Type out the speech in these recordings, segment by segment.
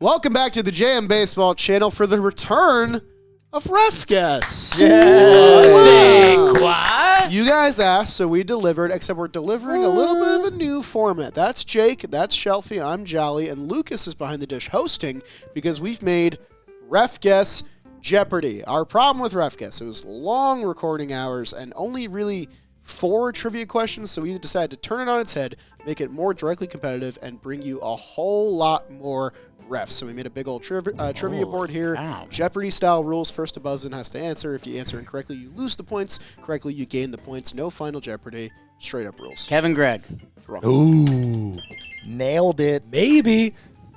Welcome back to the JM Baseball channel for the return of RefGuess. What? You guys asked, so we delivered, except we're delivering a little bit of a new format. That's Jake, that's Shelfie, I'm Jolly, and Lucas is behind the dish hosting because we've made RefGuess Jeopardy. Our problem with RefGuess, it was long recording hours and only really 4 trivia questions, so we decided to turn it on its head, make it more directly competitive, and bring you a whole lot more refs. So we made a big old trivia board here. Wow. Jeopardy-style rules. First to buzz in has to answer. If you answer incorrectly, you lose the points. Correctly, you gain the points. No final Jeopardy. Straight-up rules. Kevin Gregg. Wrong. Ooh. Nailed it. Maybe.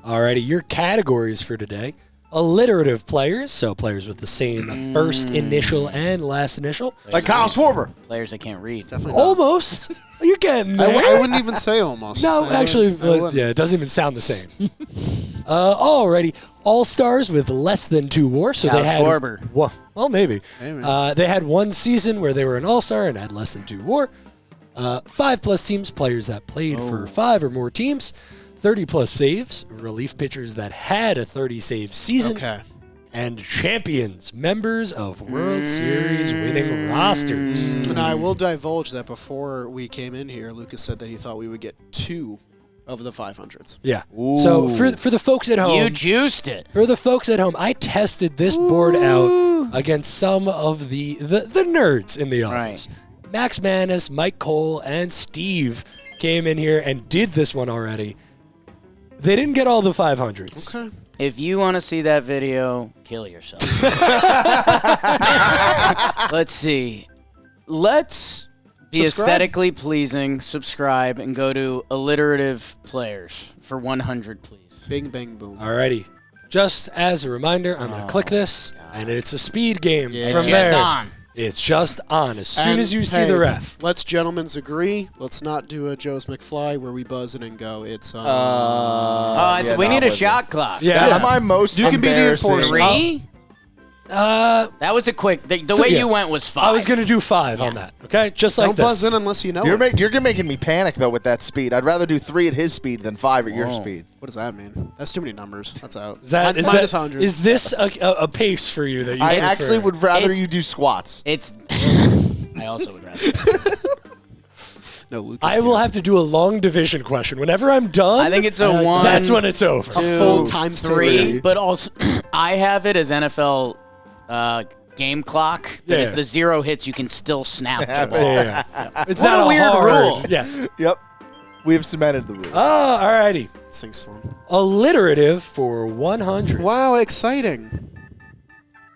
Alrighty, your categories for today. Alliterative players, so players with the same first initial and last initial. Like Kyle Schwarber. Players I can't read. Definitely not. Almost. You're getting there. I wouldn't even say almost. No, actually, wouldn't. yeah, it doesn't even sound the same. Alrighty, all-stars with less than 2 WAR, so Kyle they had Schwarber. well, maybe. Hey, man. They had 1 season where they were an all-star and had less than 2 WAR. 5+ teams, players that played for 5 or more teams. 30+ saves, relief pitchers that had a 30-save season. Okay. And champions, members of World Series winning rosters. And I will divulge that before we came in here, Lucas said that he thought we would get 2 of the 500s. Yeah. So for the folks at home, You juiced it. for the folks at home, I tested this board out against some of the nerds in the office. Right. Max Manus, Mike Cole, and Steve came in here and did this one already. They didn't get all the 500s. Okay. If you want to see that video, kill yourself. Let's see. Let's be Subscribe. aesthetically pleasing, subscribe, and go to alliterative players for 100, please. Bing, bang, boom. Alrighty. Just as a reminder, I'm going to click this, and it's a speed game Yeah. from It's there. just on. It's just on. As soon And, as you see hey, the ref. Let's gentlemen's agree. Let's not do a Joe's McFly where we buzz in and go. It's We need a shot clock. Yeah. That's my most You can be the embarrassing. enforcer. 3? That was a quick. The way yeah. you went was 5. I was going to do 5 on that, okay? Just like Don't this. buzz in unless you know You're, it. you're making me panic, though, with that speed. I'd rather do 3 at his speed than 5 at your Whoa. speed. What does that mean? That's too many numbers. That's out. Is that, is, Minus that, 100. is this a pace for you that you I prefer? actually would rather It's- you do squats. It's. I also would rather. No, Lucas. I will can't. have to do a long division question. Whenever I'm done, I think it's a like that. 1. that's when it's over. A full times 3, table. but also I have it as NFL game clock. That Yeah. if the 0 hits, you can still snap the ball. Yeah. It's What not a weird hard. rule. Yeah. Yep. We have cemented the rule. Oh, alrighty. This thing's fun. Alliterative for 100. Wow, exciting.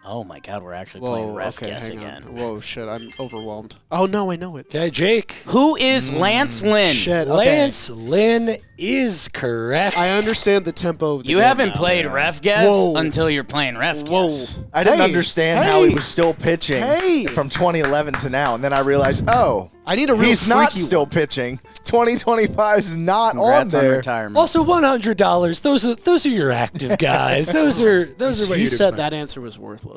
Oh my God, we're actually playing Whoa, ref okay, guess hang again. on. Whoa, shit, I'm overwhelmed. Oh, no, I know it. Okay, Jake. Who is Lance Lynn? Shit, okay. Lance Lynn is correct. I understand the tempo of the You game haven't now. played ref guess Whoa. until you're playing ref Whoa. guess. I didn't Hey, understand how he hey, was still pitching hey. from 2011 to now, and then I realized, I need a real he's not freaky still one. pitching. 2025 is not Congrats on on there. retirement. Also, $100. Those are your active guys. Those are what He you'd said expect. that answer was worthless.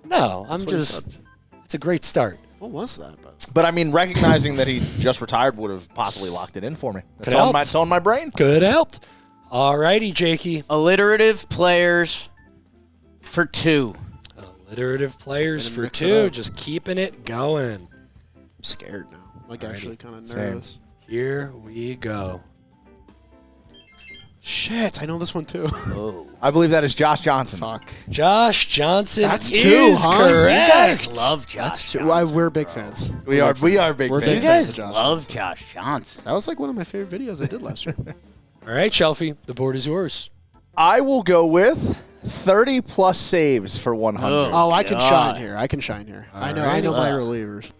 No, I'm what he just. It's a great start. What was that? But But I mean, recognizing that he just retired would have possibly locked it in for me. Could It's on my brain. Could helped. Alrighty, Jakey. Alliterative players for 2. Alliterative players Gonna for mix it 2. up. Just keeping it going. I'm scared now. Like, actually kind of Same. nervous. Here we go. Shit, I know this one too. Oh. I believe that is Josh Johnson. Fuck. Josh Johnson That's is 2, huh? correct. You guys love Josh That's too. Johnson. We're big fans. We are big We're fans. You big fans guys of Josh love Johnson. Josh Johnson. That was like one of my favorite videos I did last year. All right, Shelfie, the board is yours. I will go with 30 plus saves for 100. Oh, I can God. shine here. I can shine here. I know my Ugh. relievers.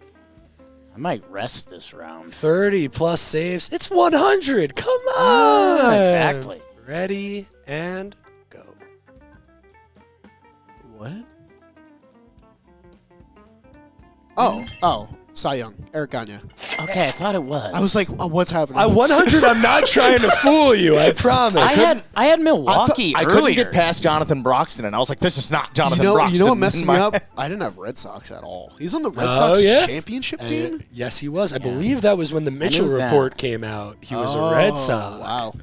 I might rest this round. 30 plus saves. It's 100. Come on. Exactly. Ready and go. What? Oh, Cy Young, Eric Gagne. Okay, I thought it was. I was like, oh, what's happening? At 100, I'm not trying to fool you. I promise. I had Milwaukee I earlier. couldn't get past Jonathan Broxton, and I was like, this is not Jonathan Broxton. You know what messed in me my- up? I didn't have Red Sox at all. He's on the Red Oh, Sox yeah? championship team? Yes, he was. I believe that was when the Mitchell knew that. report came out. He was a Red Sox. Wow.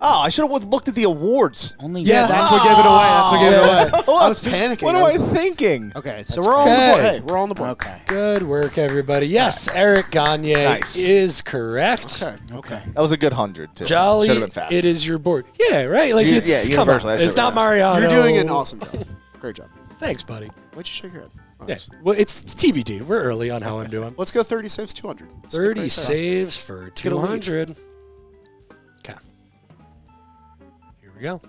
Oh, I should have looked at the awards. Only Yeah, That's what gave it away. That's what gave it away. I was panicking. What am I thinking? Okay, so we're all on the board. Hey, we're all on the board. Okay. Good work, everybody. Yes, Eric Gagne Nice. is correct. Okay. That was a good 100 too. Jolly, Should have been fast. it is your board. Yeah, right? Like, it's, come on. universally, I should It's have not been Mariano. You're doing an awesome job. Great job. Thanks, buddy. Why'd you shake your head? Oh, Yeah. nice. Well, it's TBD. We're early on how I'm doing. Let's go 30 saves, 200. Stick 30 right there. saves for get a lead. 200. Okay. Here we go.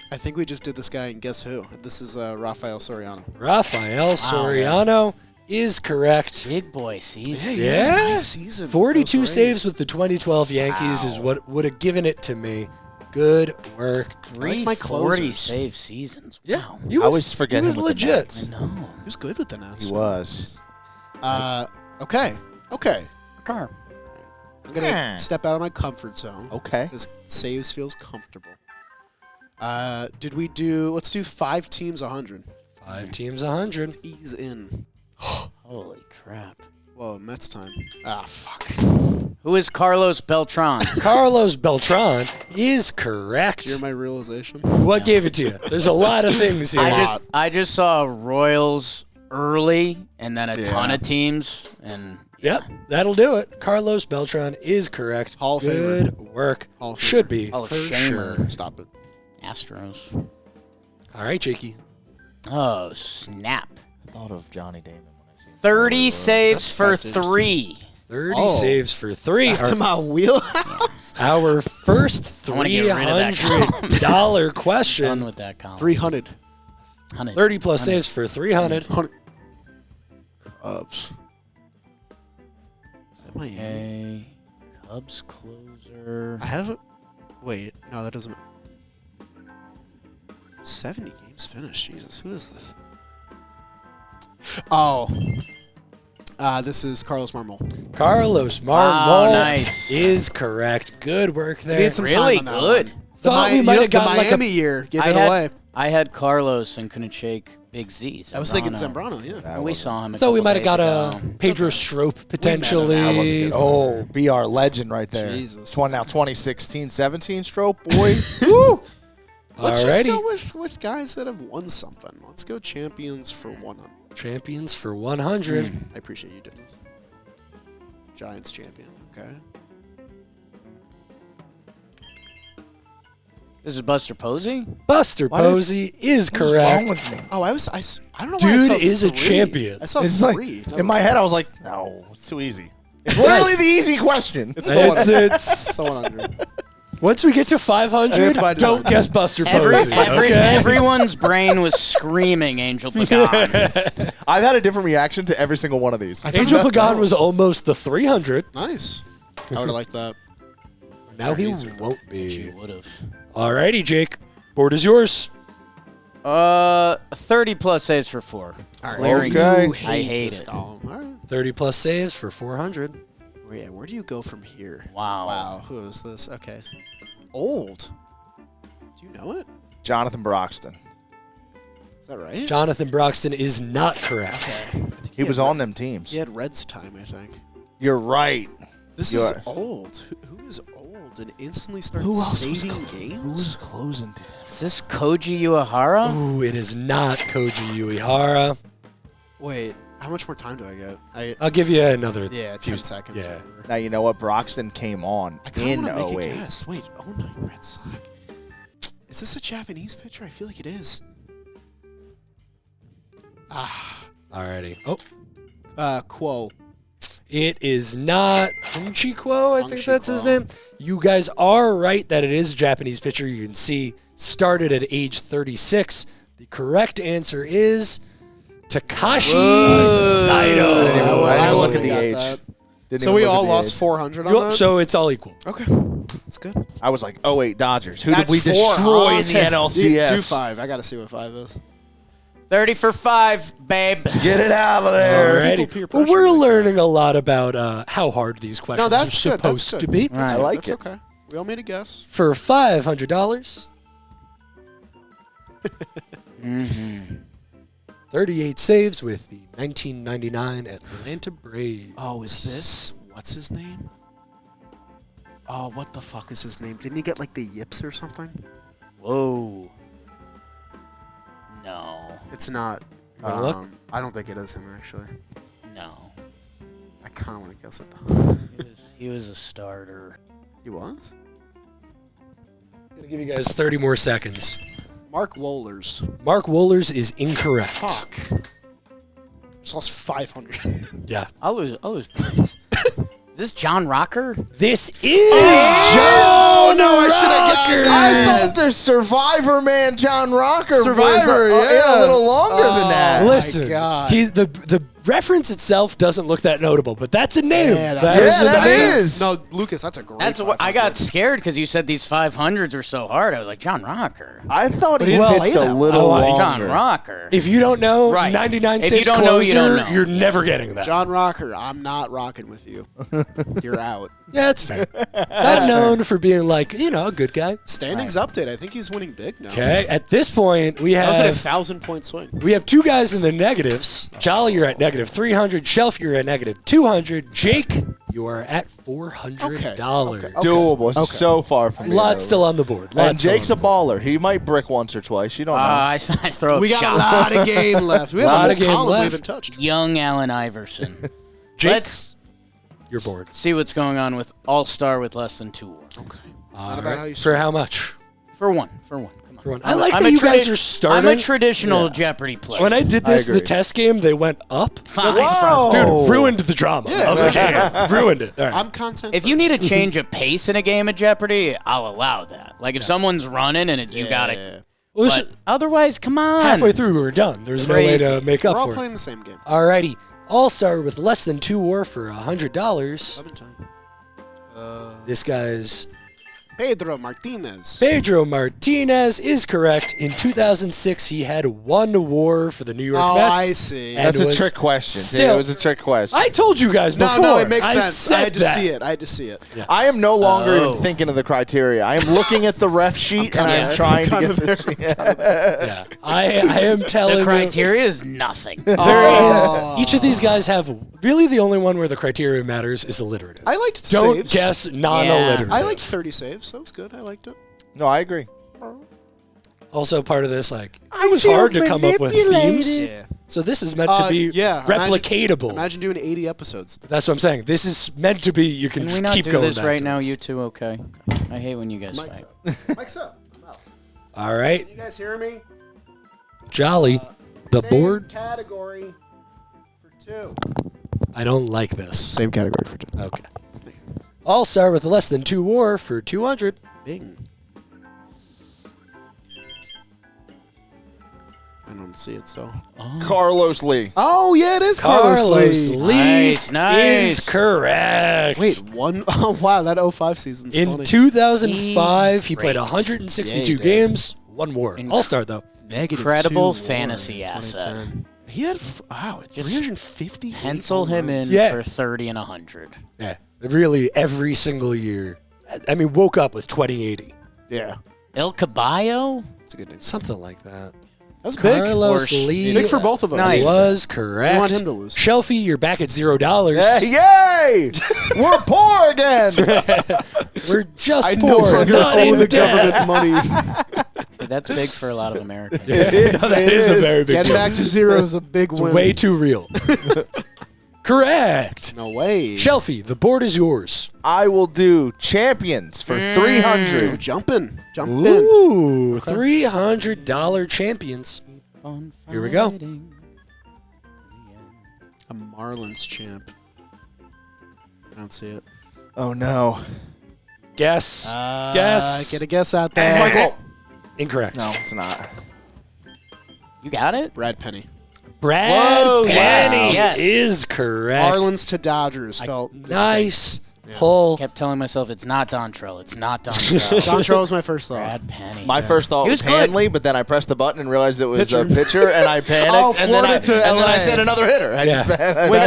I think we just did this guy, and guess who? This is Rafael Soriano. Rafael Soriano is correct. Big boy season. Yeah. Nice season. 42 Those saves Rays. with the 2012 Yankees is what would have given it to me. Good work. like my 340 closers. save seasons. Yeah. Wow. He I always forget he was him with the legit. Nets. No. He was good with the Nets. He was. Okay. Okay. I'm going to step out of my comfort zone. Okay. This saves feels comfortable. Let's do 5 teams 100. 5 teams 100. Let's ease in. Holy crap. Whoa, Mets time. Ah, fuck. Who is Carlos Beltran? Carlos Beltran is correct. Hear my realization? What gave it to you? There's a lot of things here. I just saw Royals early and then a ton Yeah. of teams. And Yep, that'll do it. Carlos Beltran is correct. Hall of Good Famer. work. Hall of Should Famer. be, Hall of for Shamer. sure. Stop it. Astros. All right, Jakey. Oh, snap. I thought of Johnny Damon when I seen 30 saves for that's interesting. 3. 30 Oh. saves for 3. That's my wheelhouse. Our first I wanna get rid of that $300 Done question. with that column. 300. 100. 30 plus saves for 300. 100. Cubs. Is that Miami? Okay. Cubs closer. I have a... Wait. No, that doesn't... 70 games finished. Jesus, who is this? Oh. This is Carlos Marmol. Carlos Marmol nice. is correct. Good work We there. need some Really time on that good. one. Thought we might have the gotten like Miami a... year. Give I it had, away. I had Carlos and couldn't shake Big Z. I was thinking Zambrano. Zambrano, yeah. And we saw him. Thought we might have got a Pedro Strop That wasn't potentially. good. Oh, BR legend right there. Jesus. It's one now 2016-17 stroke, boy. Woo! Let's just Alrighty. go with guys that have won something. Let's go champions for 100. Champions for 100. I appreciate you doing this. Giants champion, okay. This is Buster Posey. Buster Why did- Posey is What's wrong correct. with me? Oh, I don't know why I Dude saw is a 3. champion. I saw It's 3. like in my head, I was like, no, it's too easy. It's literally the easy question. It's So 100. once we get to 500, by don't design. guess Buster Posey. okay? Everyone's brain was screaming Angel Pagan. I've had a different reaction to every single one of these. Angel Pagan was almost the 300. Nice. I would have liked that. Now he Easier. won't You be. would have. Alrighty, Jake. Board is yours. 30 plus saves for 4. Clearing. Okay. You I hate this it. column. All right. 30 plus saves for 400. Where do you go from here? Wow. Wow, who is this? Okay. Old. Do you know it? Jonathan Broxton. Is that right? Jonathan Broxton is not correct. I think He had was Red- on them teams. He had Reds time, I think. You're right. This You is are. old. Who is old and instantly starts Who else was saving Who games? was closing? Is this Koji Uehara? Ooh, it is not Koji Uehara. Wait, how much more time do I get? I'll give you another. Yeah, 10 seconds. yeah. or whatever. Now you know what? Broxton came on I kind in of want to make a 08. guess. Wait, 09 Red Sox. Is this a Japanese pitcher? I feel like it is. Alrighty. Oh, Quo. it is not Unchikwo. I think that's his Unchikwo. name. You guys are right that it is a Japanese pitcher. You can see started at age 36. The correct answer is Takashi Saito. I wouldn't look at have the got age. that. Didn't So even we look at all the lost age. 400 on that? So it's all equal. Okay, that's good. I was like, 08 Dodgers. Who That's did we 4. destroy in the Okay. NLCS? Do 5. I got to see what 5 is. 30 for 5, babe. Get it out of there. Alrighty. peer Well, pressure we're like that. learning a lot about how hard these questions No, are that's good. supposed That's to good. be. That's I good. like That's it. okay. We all made a guess. For $500, 38 saves with the 1999 Atlanta Braves. Oh, is this? What's his name? Oh, what the fuck is his name? Didn't he get like the yips or something? Whoa. No. It's not. Wanna look? I don't think it is him actually. No. I kind of want to guess it though. He was a starter. He was? I'm gonna give you guys 30 more seconds. Mark Wohlers. Mark Wohlers is incorrect. Fuck. Just lost 500. Yeah. I'll lose points. Is this John Rocker? This is Oh, John no, I should have gotten Rocker. that. I thought the Survivor man, John Rocker, Survivor, was yeah. a little longer than that. Oh, Listen, my God. the reference itself doesn't look that notable, but that's a name. Yeah, that is. No, Lucas, that's a great. That's what I 500. got scared because you said these 500s were so hard. I was like, John Rocker. I thought But he he didn't pitched play a that little well. longer. John Rocker. If you don't know, Right. 99 If cents you don't closer, know, you don't know. you're never getting that. John Rocker, I'm not rocking with you. You're out. Yeah, that's fair. That's known for being like, a good guy. Standings update. I think he's winning big now. Okay, at this point, we That was have at a 1,000-point swing. we have two guys in the negatives. Jolly, you're at negative 300. Shelf, you're at negative 200. Jake, you are at $400. Okay. Doable. Okay. So far from being Lot over. still on the board. And Jake's a baller. He might brick once or twice. You don't know. I throw We got shots. a lot of game left. We have Lot a of whole game column we left. haven't touched. Young Allen Iverson. Jake, Let's you're bored. see what's going on with All-Star with less than 2 war. Okay. All Not about right. how you For how much? For one. Come on. For one. I like that you guys are starting. I'm a traditional Jeopardy player. When I did this, I the agree. test game, they went up. Fine. Dude, ruined the drama Yeah. of the game. Ruined it. All right. I'm content. If you need a change of pace in a game of Jeopardy, I'll allow that. Like if someone's running and you gotta. Well, this But is- otherwise, come on. halfway through, we were done. There's no way to Crazy. make We're up all for it. playing the same game. Alrighty. All-Star with less than 2 war for $100. Clementine. This guy's Pedro Martinez. Pedro Martinez is correct. In 2006, he had 1 war for the New York Oh, Mets. I see. and That's a was trick question. still- It was a trick question. I told you guys before. No, it makes I sense. said I had to that. see it. I had to see it. Yes. I am no longer Oh. even thinking of the criteria. I am looking at the ref sheet and I am trying to get the Yeah. I am telling The you. criteria is nothing. There is. Each of these guys have really the only one where the criteria matters is alliterative. I liked Don't saves. guess non-alliterative. I liked 30 saves. That was good. I liked it. No, I agree. Also, part of this, like, it was hard to come up with themes. Yeah. So this is meant to be replicatable. Imagine doing 80 episodes. That's what I'm saying. This is meant to be. You can Can we just not keep do going this back right to now, this. you two? Okay. I hate when you guys Mike's fight. up. Mike's up. I'm out. All right, You guys hear me? Jolly. The Same board. category for 2. I don't like this. Same category for 2. Okay. All star with less than 2 war for 200. Bing. I don't see it, so. Carlos Lee. Oh, yeah, it is Carlos Carlos Lee. Lee Nice. is correct. Wait, one? Oh, wow, that 05 season's In funny. 2005, he played Great. 162 Yeah, he did. games, 1 war. All star though. Incredible 2 fantasy war, asset. 2010. He had, wow, 350. Pencil him in Yeah. for 30 and 100. Yeah, really every single year. I mean, woke up with 2080, Yeah, El Caballo? that's a good name. something like that. That's big. Carlos Or- Lee Big for both of us. Nice. was correct. We want him to lose. Shelfie, you're back at $0. Yay! We're poor again. We're just I know poor, we're gonna not owe in the debt. government money. That's big for a lot of Americans. No, that is a very big Getting deal. back to 0 is a big It's win. way too real. Correct. No way. Shelfie, the board is yours. I will do champions for 300. Jumping. Jump in. Ooh, $300 champions. Here we go. A Marlins champ. I don't see it. Oh no. Guess. Guess. Get a guess out there. Michael. Incorrect. No, it's not. You got it? Brad Penny. Brad Whoa, Penny yes. is correct. Marlins to Dodgers felt Nice pull. Kept telling myself it's not Dontrell. It's not Dontrell. Dontrell was my first thought. Brad Penny. My first thought He was was good. Hanley, but then I pressed the button and realized it was a Pitcher. pitcher, and I panicked. Oh, and then floated to and then I LA. said another hitter. I Yeah.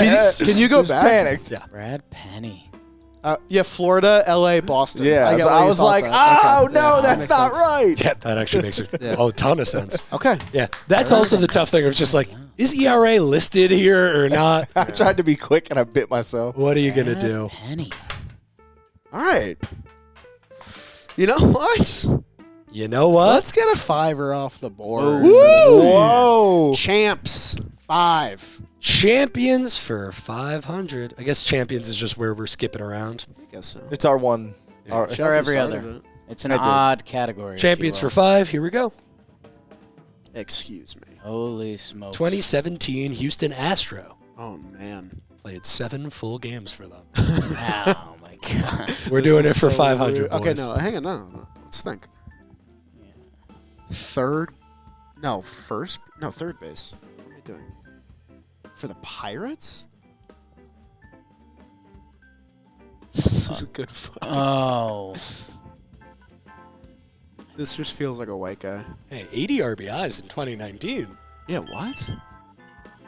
just Wait, can you go just back? Panicked. Yeah. Brad Penny. Yeah, Florida, LA, Boston. Yeah, get so why I you was thought like, that. oh Okay. no, Yeah, that that's makes not sense. right. Yeah, that actually makes a ton of sense. Okay. Yeah, that's also the tough thing of just like, is ERA listed here or not? I tried to be quick and I bit myself. What are you going to Brad do? Penny. All right. You know what? You know what? Let's get a $5 off the board. Whoa. Champs, 5. Champions for 500. I guess champions is just where we're skipping around. I guess so. It's our one. Our, Shelby Or every started other. it. It's an I did. odd category. if Champions you for will. 5. Here we go. Excuse me. Holy smokes. 2017 Houston Astro. Oh, man. Played 7 full games for them. Oh, my God. We're doing it for 500, boys. Okay, no, hang on. No. Let's think. Third base. What am I doing? For the Pirates? This is a good fight. Oh. This just feels like a white guy. Hey, 80 RBIs in 2019. Yeah, what?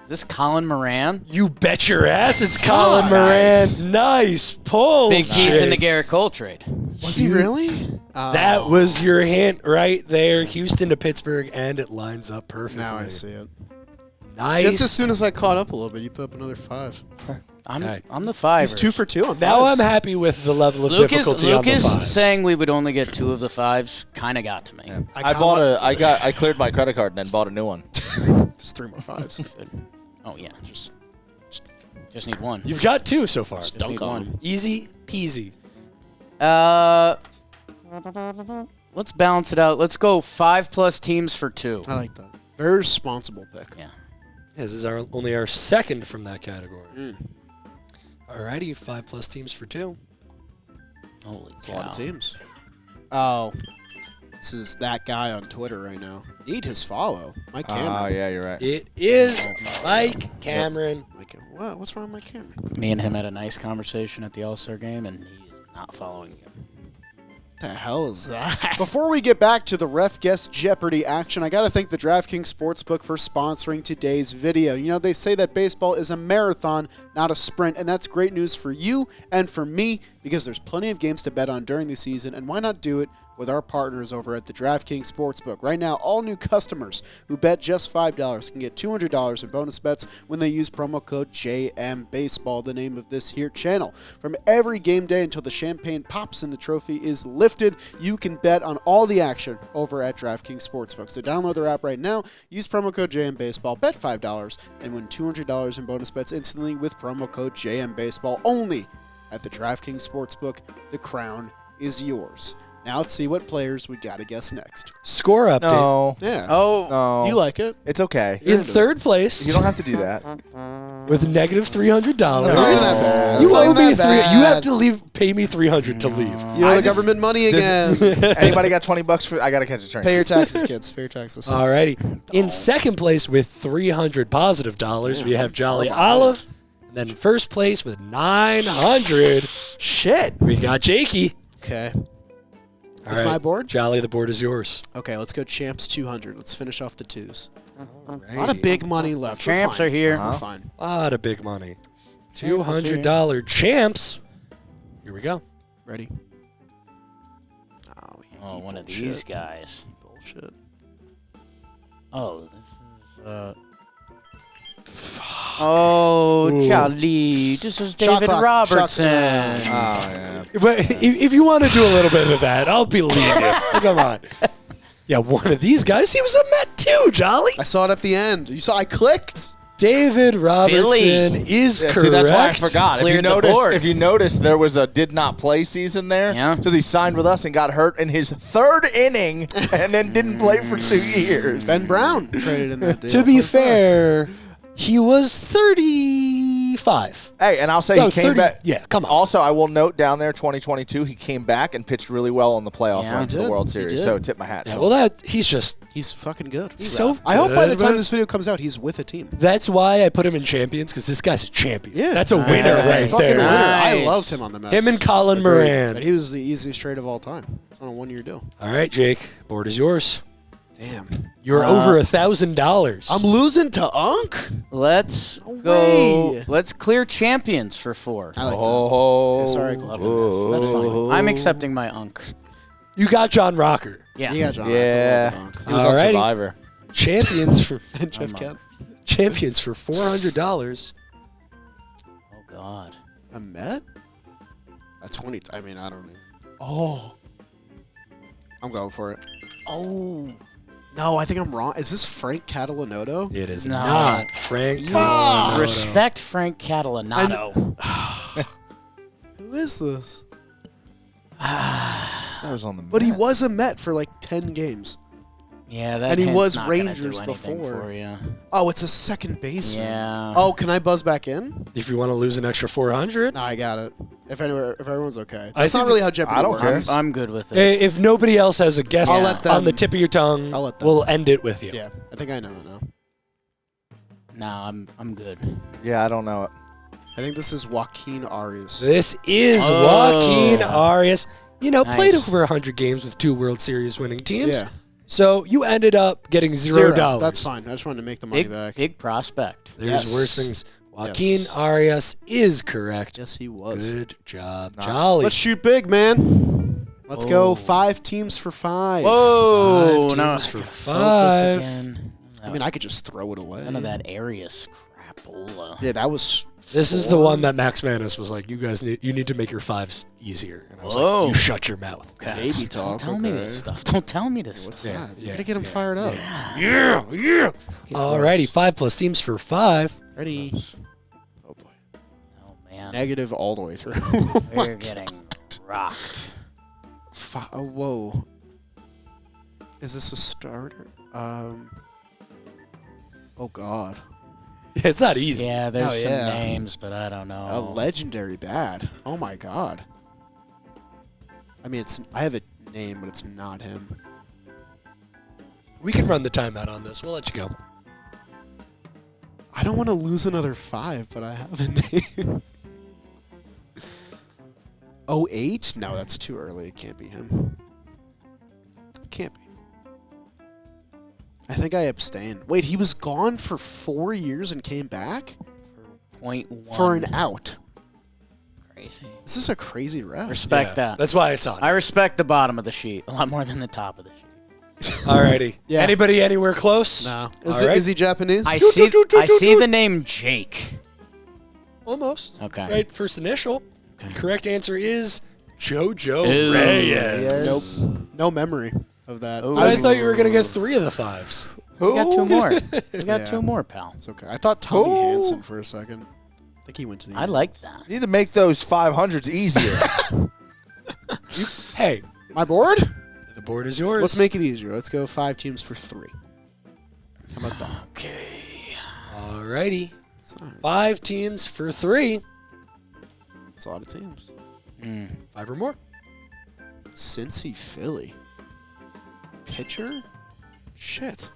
Is this Colin Moran? You bet your ass it's Colin Moran. Nice pull. Big piece in the Jake. Garrett Cole trade. Was he really? That was your hint right there. Houston to Pittsburgh, and it lines up perfectly. Now I see it. Nice. Just as soon as I caught up a little bit, you put up another 5. I'm the 5. He's 2 for 2 on Now I'm fives. happy with the level of difficulty on the Lucas fives. saying we would only get 2 of the 5s kind of got to me. I cleared my credit card and then bought a new one. Just 3 more 5s. Good. Oh yeah, just need 1. You've got 2 so far. Just need 1. Easy peasy. Let's balance it out. Let's go 5+ teams for 2. I like that. Very responsible pick. Yeah. This is only our second from that category. Mm. Alrighty, 5+ teams for 2. Holy It's cow. a lot of teams. Oh, this is that guy on Twitter right now. Need his follow. Mike Cameron. Oh, yeah, you're right. It is Mike Cameron. What? What's wrong with Mike Cameron? Me and him had a nice conversation at the All-Star game, and he is not following you. The hell is that? Before we get back to the RefGuess Jeopardy action, I got to thank the DraftKings Sportsbook for sponsoring today's video. You know, they say that baseball is a marathon, not a sprint, and that's great news for you and for me because there's plenty of games to bet on during the season, and why not do it with our partners over at the DraftKings Sportsbook. Right now, all new customers who bet just $5 can get $200 in bonus bets when they use promo code JMBaseball, the name of this here channel. From every game day until the champagne pops and the trophy is lifted, you can bet on all the action over at DraftKings Sportsbook. So download their app right now, use promo code JMBaseball, bet $5, and win $200 in bonus bets instantly with promo code JMBaseball only at the DraftKings Sportsbook. The crown is yours. Now let's see what players we gotta guess next. Score update. No. Yeah. Oh. No. You like it? It's okay. In third place, You don't have to do that. with negative $300. That's not even that bad. You That's not owe even me that You have bad. to pay me $300 to leave. You owe I the just- government money again. Anybody got $20 for? I gotta catch a train. Pay your taxes, kids. Pay your taxes. Alrighty. In second place with $300 positive dollars, we have Jolly Olive. And then in first place with $900, Shit. we got Jakey. Okay. All That's my board? Jolly, the board is yours. Okay, let's go champs 200. Let's finish off the 2s. A lot Alrighty. of big money left. We're Champs fine. are here. We're fine. A lot of big money. $200 champs. Here we go. Ready? Oh, Oh, you one of bullshit. these guys. Bullshit. Oh, this is. Oh, Ooh. Charlie. This is Shot David clock. Robertson. Shot Oh yeah. But if you want to do a little bit of that, I'll believe you. Come on. Yeah, one of these guys, he was a Met too, Jolly. I saw it at the end. You saw I clicked. David Robertson is Yeah, correct. see, that's why I forgot. Cleared the board. If you notice, there was a did not play season there. Yeah. Because he signed with us and got hurt in his third inning and then didn't play for 2 years. Ben Brown traded in that deal. To be Fun fact. fair, he was 35. Hey, and I'll say No, he came 30 back. yeah, come on. Also, I will note down there, 2022, he came back and pitched really well on the playoff Yeah. run He to the did. World He Series. did. So tip my hat. Yeah, to well, him. He's fucking good. so I hope by the good, time but this video comes out, he's with a team. that's why I put him in champions, because this guy's a champion. Yeah. That's a winner Nice. right Fucking there. winner. I Nice. loved him on the Mets. Him and Colin Agreed. Moran. But he was the easiest trade of all time. It's on a 1-year deal. All right, Jake, board is yours. Damn. You're over $1,000. I'm losing to Unk? Let's No go. way. Let's clear champions for 4. I like that. Oh, Yeah, sorry, I called you. That's fine. I'm accepting my unk. You got John Rocker. Yeah. Yeah, John. Yeah. That's a little bit He was on Alrighty. Survivor. Champions for Unk. And Jeff Kent. champions for $400. Oh God. A Met? At 20. I mean, I don't know. Oh. I'm going for it. Oh. No, I think I'm wrong. Is this Frank Catalanoto? It is No. not Frank. You Catalanoto. respect Frank Catalanoto. Who is this? This guy was on the But he Mets. was a Met for like 10 games. Yeah, that And he hint's was not gonna Rangers do anything before. For you. Oh, it's a second baseman. Yeah. Oh, can I buzz back in? If you want to lose an extra 400, No, I got it. If everyone's okay. I That's not think really how Jeopardy I don't works. care. I'm good with it. if nobody else has a guess I'll let them- on the tip of your tongue, I'll let them. we'll end it with you. Yeah, I think I know it now. No, I'm good. Yeah, I don't know it. I think this is Joaquin Arias. This is Oh. Joaquin Arias. You know, played Nice. over 100 games with 2 World Series winning teams. Yeah. So you ended up getting $0. That's fine. I just wanted to make the money Big, back. big prospect. There's Yes. worse things. Joaquin Yes. Arias is correct. Yes, he was. Good job, Jolly. Let's shoot big, man. Let's go Oh. 5 teams for 5. Whoa, Five no, teams for I gotta focus 5. again. I mean, I could just throw it away. None of that Arias crapola. Yeah, that was. This is the one that Max Manus was like, you need to make your 5s easier. And I was Whoa. like, you shut your mouth. Baby Don't talk. tell me okay. this stuff. Don't tell me this What's stuff. that? You gotta get him fired up. Yeah. Alrighty, 5 plus teams for 5. Ready? Oh boy. Oh man, Negative all the way through. we're getting rocked. Oh, whoa. Is this a starter? Oh god. It's not easy. Yeah, there's Oh, some yeah. names, but I don't know. A legendary bad. Oh my god. I mean, I have a name, but it's not him. We can run the timeout on this. We'll let you go. I don't want to lose another 5, but I have a name. 08? No, that's too early. It can't be him. Can't be. I think I abstained. Wait, he was gone for 4 years and came back? For 0.1. For an out. Crazy. This is a crazy ref. Respect Yeah, that. That's why it's on. I respect the bottom of the sheet a lot more than the top of the sheet. Alrighty. Yeah. Anybody anywhere close? No. All right. Is he Japanese? I see the name Jake. Almost. Okay. Right, first initial. Okay. Correct answer is Jojo Ooh. Reyes. Nope. No memory of that. Ooh. I thought you were going to get 3 of the 5s. We got 2 more. We got Yeah. 2 more, pal. It's okay. I thought Tommy Who? Hansen for a second. I think he went to the I end. like that. You need to make those 500s easier. Hey, My board? the board is yours. Let's make it easier. Let's go 5 teams for 3. How about that? Okay. Alrighty. It's all right. 5 teams for 3. It's a lot of teams. 5 or more. Cincy Philly. Pitcher? Shit.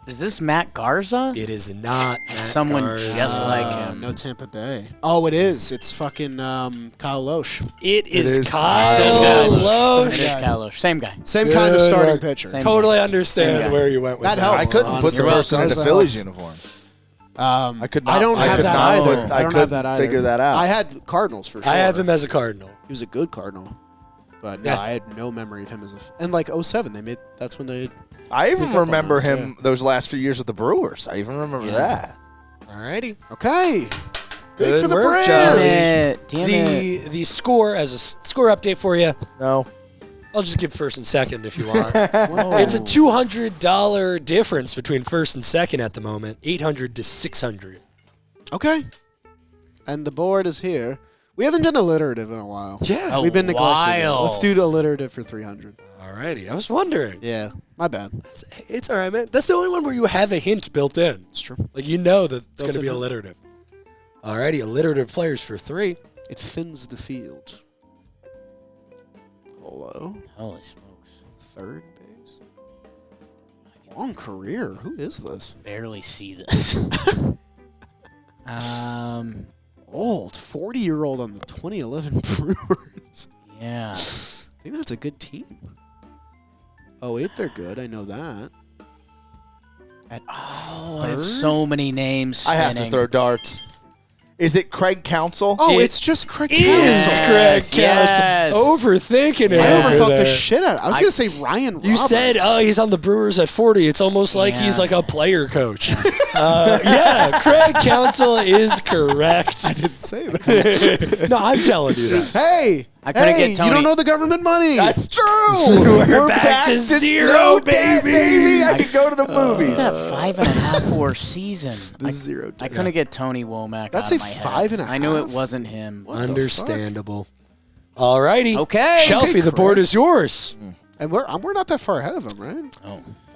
Is this Matt Garza? It is not Matt Someone Garza. just like him. No Tampa Bay. Oh, it is. It's fucking Kyle Loesch. It is is Kyle Same guy. Loesch. It is Kyle Loesch. Same guy. Same Good kind of starting work. pitcher. Same Totally understand Yeah. where you went with That that. helps. I couldn't put the Honestly. person in the Garza Phillies helps. uniform. I could not- I don't I have could that not either. put- I I don't have couldn't that either. figure that out. I had Cardinals for sure. I have him as a Cardinal. He was a good Cardinal. But no, Yeah. I had no memory of him as a. And like 07, that's when they. I Sneak even up on remember us, him those last few years with the Brewers. I even remember that. Alrighty. Okay. Big Good for the work, Braves. Charlie. Damn it. The score as a score update for you. No. I'll just give first and second if you want. Whoa. It's a $200 difference between first and second at the moment. 800 to 600. Okay. And the board is here. We haven't done alliterative in a while. Yeah. A We've been neglecting it. while. Let's do the alliterative for 300. Alrighty. I was wondering. Yeah, my bad. It's all right, man. That's the only one where you have a hint built in. It's true. Like you know that it's going Built to be in. alliterative. Alrighty, alliterative players for 3. It thins the field. Hello. Holy smokes. Third base. Long career. Who is this? Barely see this. Old. 40-year-old on the 2011 Brewers. Yeah. I think that's a good team. 08, they're good. I know that. At Oh, I have third? so many names. I have to spinning. throw darts. Is it Craig Counsell? Oh, It it's just Craig is Counsell. Craig Yes. Overthinking it. Yeah. I over overthought there. the shit out of it. I was going to say Ryan Roberts. You said, oh, he's on the Brewers at 40. It's almost like Yeah. he's like a player coach. Yeah, Craig Counsell is correct. I didn't say that. No, I'm telling you that. Hey, I couldn't Hey, get Tony. you don't know the government money. That's true. We're back to zero, no debt, baby. I could go to the movies. That 5.5 war season. This is 0 I couldn't get Tony Womack That's out a of my head. 5.5? I knew it wasn't him. What the fuck? Understandable. All righty. Okay. Shelfie, the board is yours. And we're not that far ahead of him, right?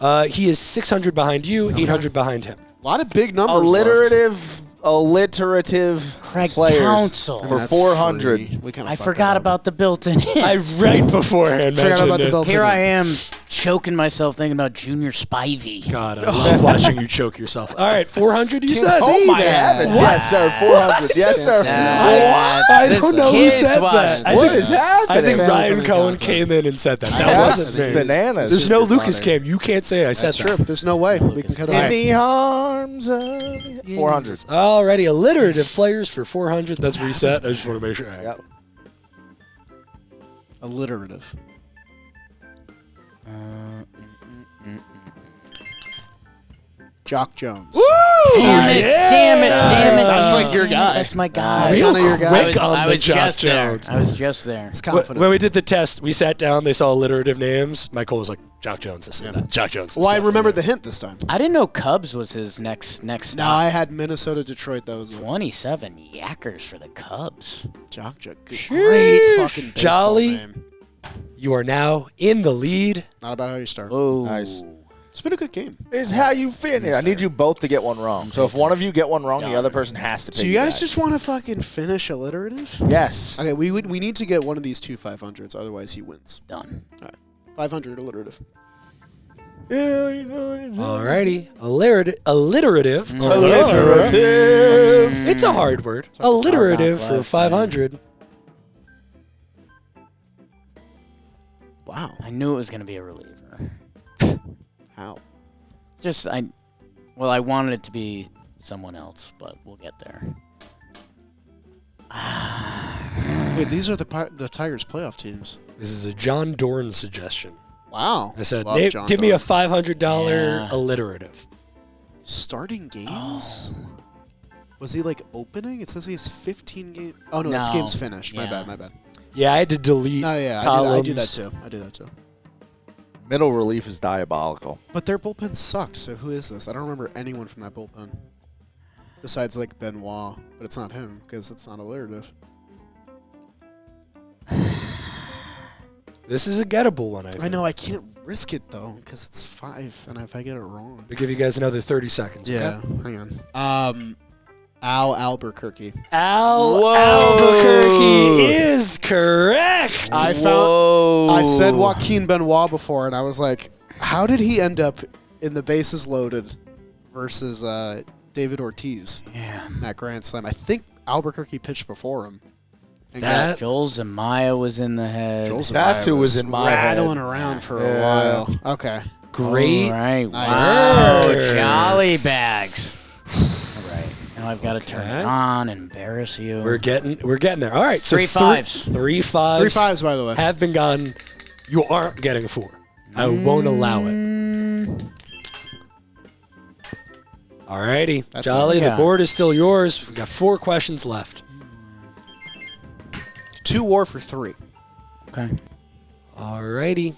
Oh. He is 600 behind you, 800 behind him. A lot of big numbers. left. Alliterative Craig players Counsel. for That's 400. free. We kinda I fucked forgot that up. about the built-in hit. I right beforehand Forgot mentioned about the it. built-in Here hit. I am choking myself thinking about Junior Spivey. God, I love watching you choke yourself. All right, 400 you said? Oh my that. heavens. Yes, sir. 400. Yes, sir. I don't know who Kids said watch that. I What think, is happening? I think Family Ryan friendly Cohen content. came in and said that. That That's wasn't me. bananas. There's no Super Lucas funny. Cam. You can't say I said That's that. true. There's no way we can cut it In off. the arms of 400. Alrighty, alliterative players for 400. That's reset. I just want to make sure. All right. Yep. Alliterative. Jock Jones. Damn it! yeah. Damn it! Damn it! That's damn like your it, guy. That's my guy. That's kinda your guy. quick on I the was Jock just Jones. there. I was just there. It's confident. When we did the test, we sat down. They saw alliterative names. Michael was like, "Jock Jones." This and that. Jock Jones. Well, I remembered the hint this time. I didn't know Cubs was his next No, stop. I had Minnesota, Detroit. That was 27 yackers for the Cubs. Jock Jones. Great fucking baseball Jolly. name. You are now in the lead. Not about how you start. Oh, Nice. It's been a good game. Here's how you finish. I need you both to get one wrong. So if one of you get one wrong, the other person has to pick. So you guys just want to fucking finish alliterative? Yes. Okay, we need to get one of these two 500s, otherwise he wins. done. All right, 500 alliterative. Alrighty, alliterative. Alliterative. It's a hard word. Alliterative Top for left, 500. Wow, I knew it was going to be a reliever. how? Just I wanted it to be someone else, but we'll get there. Wait, these are the Tigers' playoff teams. This is a John Dorn suggestion. Wow. I said, Love "Name- John give me a Donne. $500 Yeah. alliterative." Starting games? Was he like opening? It says he has 15 games. Oh no, No. that's games finished. My Yeah. bad. Yeah, I had to delete No, yeah, columns. I do that too. Middle relief is diabolical. But their bullpen sucked. So who is this? I don't remember anyone from that bullpen besides like Benoit, but it's not him because it's not alliterative. This is a gettable one, I think. I know I can't risk it though because it's 5, and if I get it wrong, I'll give you guys another 30 seconds. yeah. Okay? Hang on. Al Albuquerque. Al Whoa. Albuquerque is correct. I found. Whoa. I said Joaquin Benoit before, and I was like, how did he end up in the bases loaded versus David Ortiz Yeah. in that Grand Slam? I think Albuquerque pitched before him. And That- Joel Zamaya was in the head. Joel Zamaya That's who was in my head. rattling around for a Yeah. while. Okay. Great. All right. Nice. Wow. Sir. Jolly bags. All right. Now I've got to turn Okay. it on, embarrass you. We're getting there. All right, so 3 5s. 3 5s. 3 5s, by the way. have been gotten. You aren't getting a 4. I won't allow it. Alrighty, That's Jolly, it. the Yeah. board is still yours. We've got 4 questions left. 2 WAR for 3. Okay. Alrighty.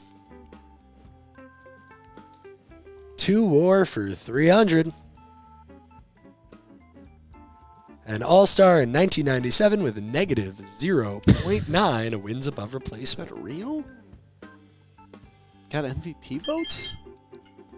2 WAR for 300. An all-star in 1997 with a negative 0.9 wins above replacement. Real? Got MVP votes?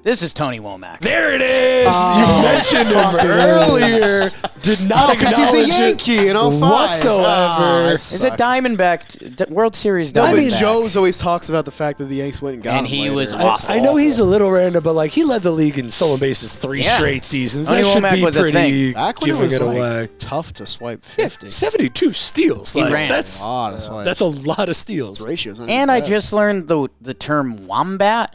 This is Tony Womack. There it is. Oh, You mentioned him fucking earlier. Did not Because acknowledge he's a Yankee in 05. whatsoever. Is it Diamondback World Series? No, but Diamondback. Joe's always talks about the fact that the Yanks went and got And him he later. was I, I know he's a little random, but like he led the league in stolen bases 3 Yeah. straight seasons. Tony That should Womack be was a pretty Back when it giving was it like away. tough to swipe 50. 72 steals. He Like, ran. That's A lot of swipes. that's a lot of steals. ratios. aren't And even I bad. just learned the term wombat.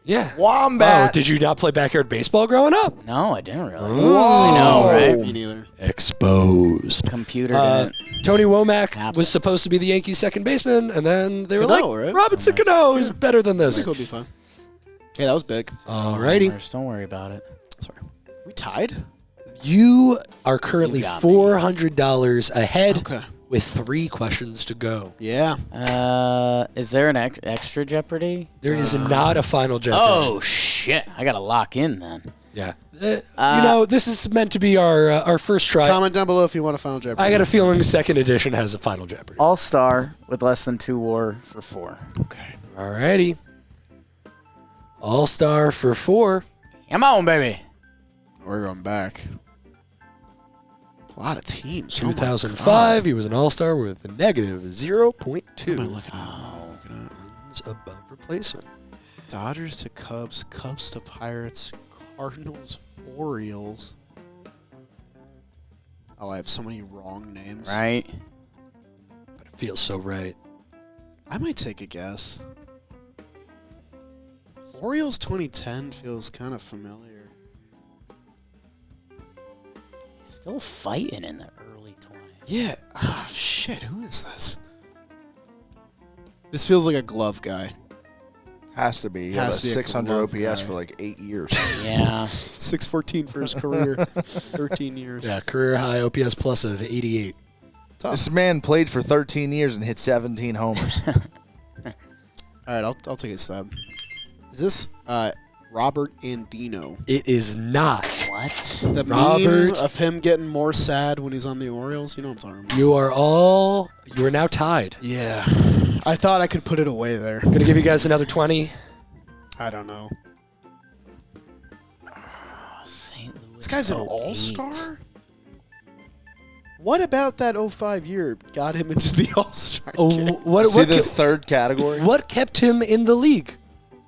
Yeah. Wombat. Oh, did you not play backyard baseball growing up? No, I didn't really. Whoa. I know, right? Me neither. Exposed. Computer didn't. Tony Womack Happen. was supposed to be the Yankees' second baseman, and then they were Cano, like, right? Robinson Cano is better than I this. think it'll be fun. Hey, that was big. Alrighty. Don't worry about it. Sorry. We tied? You are currently You got me. $400 ahead. Okay. with 3 questions to go. Yeah. Is there an extra Jeopardy? There is not a final Jeopardy. Oh shit! I gotta lock in then. Yeah. This is meant to be our first try. Comment down below if you want a Final Jeopardy. I got a feeling second edition has a final Jeopardy. All-Star with less than 2 WAR for 4. Okay. Alrighty. All-Star for 4. Come on, baby. We're going back. A lot of teams. Oh my 2005, he was an All-Star with a negative 0.2. God. What am I looking at? Wins above replacement. Dodgers to Cubs, Cubs to Pirates, Cardinals, Orioles. Oh, I have so many wrong names. Right. But it feels so right. I might take a guess. Orioles 2010 feels kind of familiar. Still fighting in the early 20s. Yeah. Oh, shit. Who is this? This feels like a glove guy. Has to be. He Has had to be a 600 glove OPS guy. for like 8 years. Yeah. 614 for his career. 13 years. Yeah, career high OPS plus of 88. Tough. This man played for 13 years and hit 17 homers. All right, I'll take a stab. Is this Robert Andino? It is not. What? The Robert. meme of him getting more sad when he's on the Orioles? You know what I'm talking about. You are now tied. Yeah. I thought I could put it away there. Gonna give you guys another 20. I don't know. St. Louis. This guy's an 08. all-star? What about that 05 year got him into the all-star Oh, game? See the third category? what kept him in the league?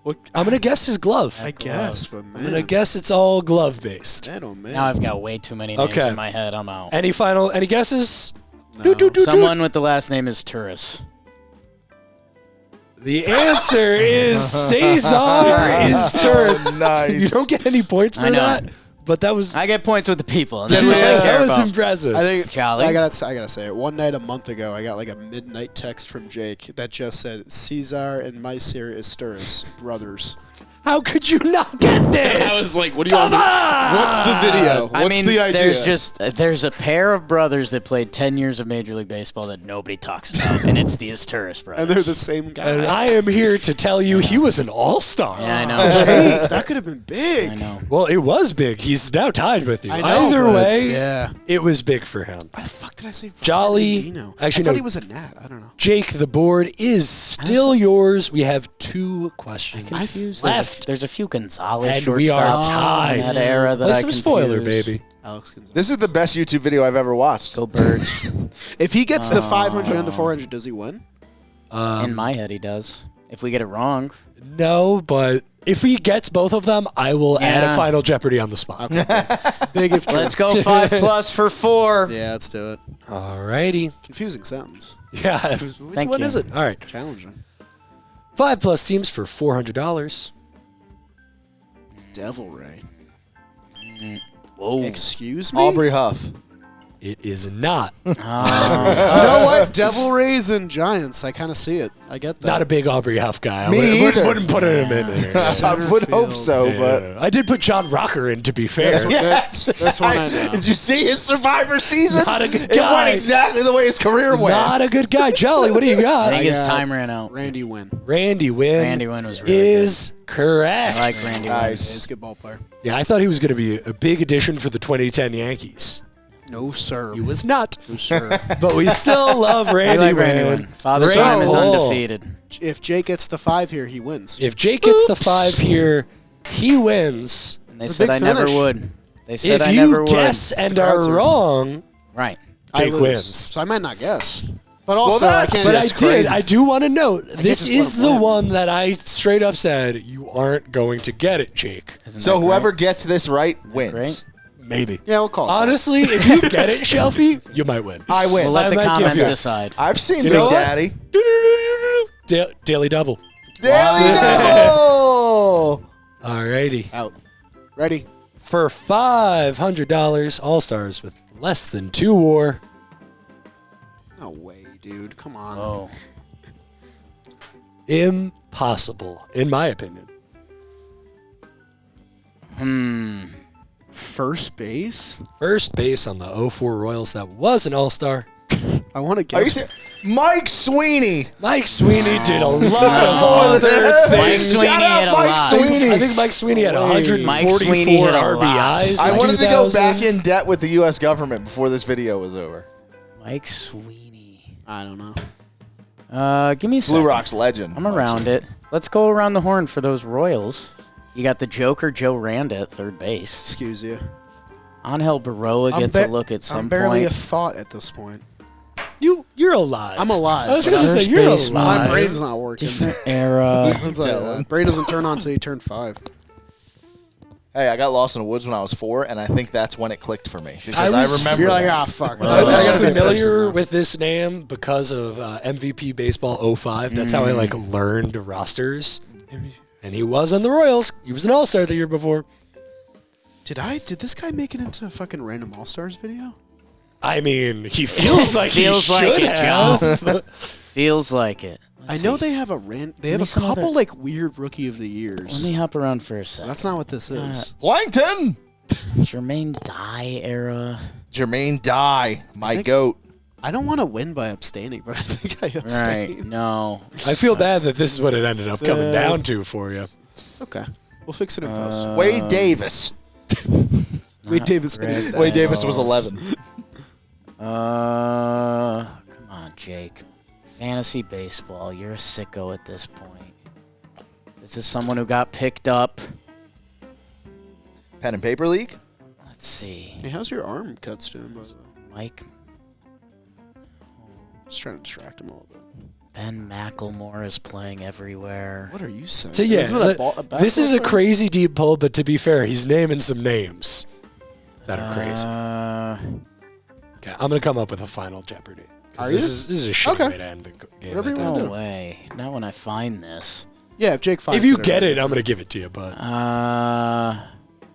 What, I'm gonna guess his glove. I guess, but man. I'm gonna guess it's all glove based. Man, oh man. Now I've got way too many names Okay. in my head. I'm out. Any guesses? No. Someone with the last name is Turris. The answer is Cesar is Turris. Nice. You don't get any points for I know. that, but that was I get points with the people. And that that's all I care was about. impressive. I think Jolly. I gotta say it. One night a month ago, I got like a midnight text from Jake that just said Cesar and Meiser Isturis, brothers. How could you not get this? I was like, what do you Come want? on! What's the video? What's I mean, the idea? there's a pair of brothers that played 10 years of Major League Baseball that nobody talks about, and it's the Isturis brothers. and they're the same guy. And I am here to tell you he was an all-star. Yeah, I know. Hey, that could have been big. I know. Well, it was big. He's now tied with you. I know, Either but- way, yeah. it was big for him. Why the fuck did I say Robert Jolly- Andino? actually, I thought no. he was a Nat. I don't know. Jake, the board is still yours. We have 2 questions Confused. left. There's a few Gonzalez And we are shortstops tied. in that era that Play I some spoiler, confuse. baby. Alex Gonzalez. This is the best YouTube video I've ever watched. Go Birds. If he gets the 500 and the 400, does he win? In my head, he does. If we get it wrong, No, but if he gets both of them, I will add a Yeah. Final Jeopardy on the spot. Big if true. let's go 5+ for 4. Yeah, let's do it. Alrighty. Confusing sentence. Yeah. Thank What you. is it? All right. Challenging. 5+ teams for $400. Devil Ray. Whoa. Excuse me? Aubrey Huff. It is not. You know what? Devil Rays and Giants. I kind of see it. I get that. Not a big Aubrey Huff guy. Me either. Wouldn't put him in there. I would hope so, but Yeah. I did put John Rocker in, to be fair. yes. This one I know. Did you see his Survivor season? Not a good It guy. went exactly the way his career went. Not a good guy. Jolly, what do you I got? think his got time ran out. Randy Wynn. Randy Wynn. Randy Wynn was really is correct. I like Randy Wynn. Nice. He's a good ball player. Yeah, I thought he was going to be a big addition for the 2010 Yankees. No, sir. He was not. No, sir. But we still love I Randy like Randy Wynn. Wynn. Father Great Time is call. undefeated. If Jake gets the 5 here, he wins. If Jake gets the 5 here, he wins. And they It's a said big I never finish. would. They said If I you never guess and are Congrats, wrong, Right. I Jake lose. wins. So I might not guess. But also, I that's- can't But That's crazy. I do want to note, this just let is him the win. one that I straight up said, you aren't going to get it, Jake. Isn't So that whoever gets this right wins. Great. Maybe. Yeah, we'll call it. Honestly, if you get it, Shelfie, you might win. I win. We'll let the I might give comments you- decide. I've seen You Big know what? Daddy. Daily double. Daily Double! Alrighty. Out. Ready? For $500, All-Stars with less than 2 WAR. No way, dude. Come on. Oh. Impossible, in my opinion. First base? First base on the 04 Royals that was an All-Star. I want to Are you guess. serious? Mike Sweeney. Mike Sweeney did a lot of other Mike things. Sweeney Shout out had a Mike lot. Sweeney. I think Mike Sweeney had Mike Sweeney 144 hit a lot. RBIs. I in wanted to go 2000. back in debt with the U.S. government before this video was over. Mike Sweeney. I don't know. Give me a Blue second. Rocks legend. I'm around it. Let's go around the horn for those Royals. You got the Joker, Joe Randa at third base. Excuse you. Angel Baroa gets a look at some I'm barely point. a thought at this point. You're alive. I'm alive. I was but going to First say, you're baseman. alive. my brain's not working. Different era. It's like, brain doesn't turn on until you turn 5. Hey, I got lost in the woods when I was 4, and I think that's when it clicked for me. Because I was- remember You're like, that. fuck. I was gotta be familiar personal. with this name because of MVP Baseball 05. That's how I learned rosters. And he was on the Royals. He was an All-Star the year before. Did this guy make it into a fucking random All-Stars video? I mean, he feels like Feels he like should it, have. Feels like it. I Let's know see. they have me a some couple other- like weird Rookie of the Let Years. me hop around for a second. That's not what this is. Langton. Jermaine Dye era. Jermaine Dye, my goat. I don't want to win by abstaining, but I think I abstain. Right. No. I feel bad that this is what it ended up coming down to for you. Okay. We'll fix it in post. Wade Davis. Wade Davis. Red Wade Davis was Balls. 11. Come on, Jake. Fantasy baseball. You're a sicko at this point. This is someone who got picked up. Pen and Paper League. Let's see. Hey, how's your arm cuts doing? By the way? Mike Just trying to distract him a little bit. Ben McElmore is playing everywhere. What are you saying? So yeah, Isn't it this is a basketball player? crazy deep pull, but to be fair, he's naming some names that are crazy. Okay, I'm gonna come up with a final Jeopardy. 'Cause Are this you? is a shitty Okay. way to end the game. Whatever I you think. wanna No do. way. Not when I find this. Yeah, if Jake finds If you it, get or- it, I'm gonna give it to you. But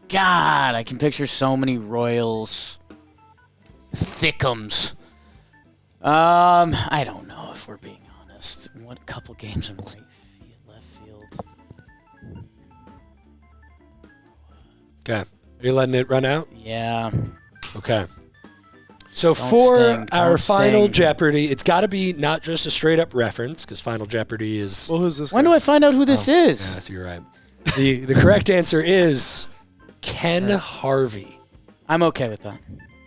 God, I can picture so many Royals. Thickums. I don't know if we're being honest. What couple games in left field? okay, are you letting it run out? Yeah. Okay. So Don't for sting, our don't final sting. Jeopardy, it's got to be not just a straight up reference because Final Jeopardy is. Well, who's this? When guy? do I find out who this is? Yes, you're right. The correct answer is Ken Harvey. I'm okay with that.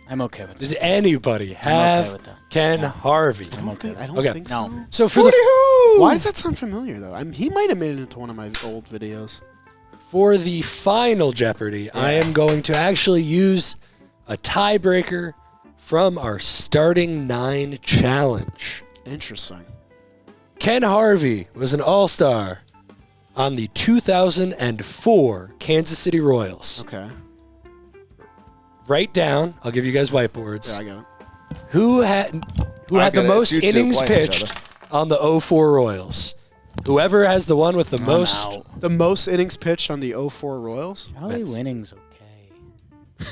I'm okay with that. Does anybody have with that. Ken Harvey? I don't think, I don't Okay. think No. so. So for the Why does that sound familiar though? He might have made it into one of my old videos. For the final Jeopardy, I am going to actually use a tiebreaker from our starting 9 challenge. Interesting. Ken Harvey was an all-star on the 2004 Kansas City Royals. Okay. Write down, I'll give you guys whiteboards, Yeah, I got it. who had I the got it. most You two innings playing each pitched on the 04 Royals. Whoever has the one with the most. Out. The most innings pitched on the 04 Royals. Charlie Mets. Winning's okay.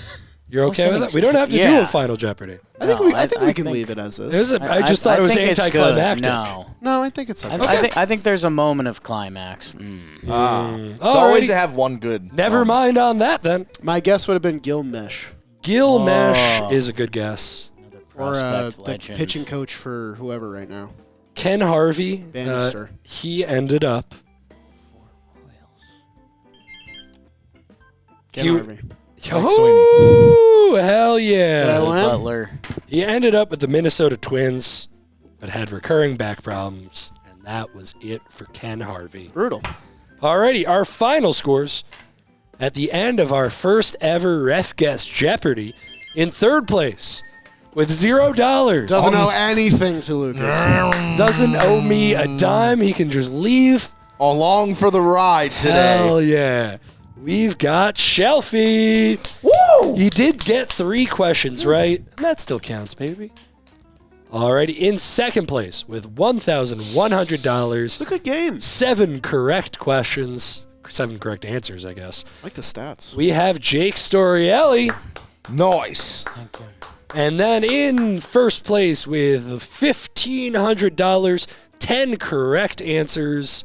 You're Most okay with innings that? We don't have to do yeah. a final Jeopardy. I think No, we I can think- leave it as is. I just thought it was think it's good. anticlimactic. No. No, I think it's okay. I think there's a moment of climax. It's Alrighty. always to have one good. Never mind on that then. My guess would have been Gil Mish Gil Mesh is a good guess. Another or prospect the legend. pitching coach for whoever right now. Ken Harvey, Bannister. he ended up. Ken He- Harvey. Oh, hell yeah. Did I Billy win? Butler. He ended up with the Minnesota Twins, but had recurring back problems, and that was it for Ken Harvey. Brutal. Alrighty, our final scores at the end of our first ever RefGuess Jeopardy. In third place with $0. Doesn't owe anything to Lucas. Doesn't owe me a dime. He can just leave. Along for the ride today. Hell yeah. We've got Shelfie. Woo! You did get 3 questions right, and that still counts, baby. Alrighty, in second place with $1,100. It's a good game. 7 correct questions. 7 correct answers, I guess. I like the stats. We have Jake Storielli. Nice. Thank you. And then in first place with $1,500, 10 correct answers,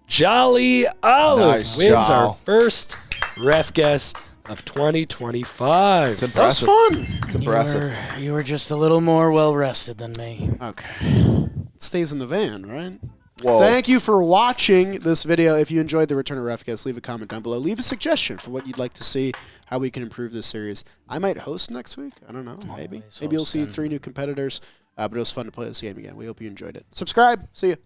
Jolly Olive Nice wins job. our first RefGuess of 2025. It's That was impressive. fun. It's impressive. You were just a little more well rested than me. Okay. It stays in the van, right? Whoa. Thank you for watching this video. If you enjoyed the Return of RefGuess, leave a comment down below. Leave a suggestion for what you'd like to see, how we can improve this series. I might host next week. I don't know. Maybe. Always Maybe you'll see hosting. 3 new competitors. But it was fun to play this game again. We hope you enjoyed it. Subscribe. See ya.